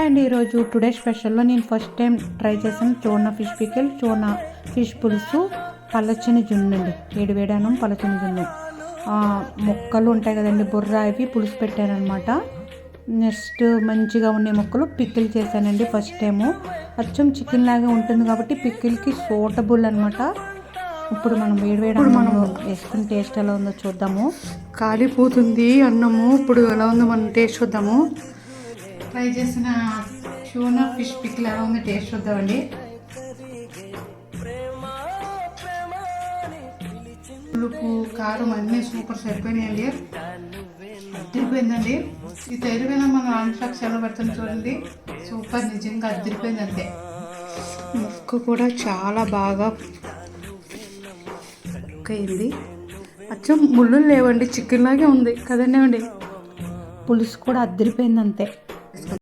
And ఈరోజు today స్పెషల్లో నేను first time try చేశాను చోనా ఫిష్ పికిల్, చోనా ఫిష్ పులుసు, పల్లచని జున్ను అండి, వేడి అన్నం పల్లచని జున్ను, ముక్కలు ఉంటాయి కదండి బుర్ర, అవి పులుసు పెట్టానమాట. నెక్స్ట్ మంచిగా ఉండే ముక్కలు పికిల్ చేశానండి ఫస్ట్ టైము. అచ్చం చికెన్ లాగా ఉంటుంది కాబట్టి పికిల్కి సూటబుల్ అనమాట. ఇప్పుడు మనం వేడి మనం వేసుకుని టేస్ట్ ఎలా ఉందో చూద్దాము. కాలిపోతుంది అన్నము, ఇప్పుడు ఎలా ఉందో మనం టేస్ట్ చూద్దాము. ట్రై చేసిన చోనా ఫిష్ పికిల్ ఎలా ఉందో టేస్ట్ చూద్దామండి. పులుపు కారం అన్నీ సూపర్ సరిపోయినాయండి, అద్దరిపోయిందండి. ఈ తయారుపోయిన మనం ఆంధ్రాకి సెలవు పెడుతుంది చూడండి, సూపర్, నిజంగా అద్దరిపోయింది అంతే. ముక్క కూడా చాలా బాగా అయింది, అచ్చం ముళ్ళు లేవండి, చికెన్ లాగే ఉంది కదండి. పులుసు కూడా అద్దరిపోయింది అంతే.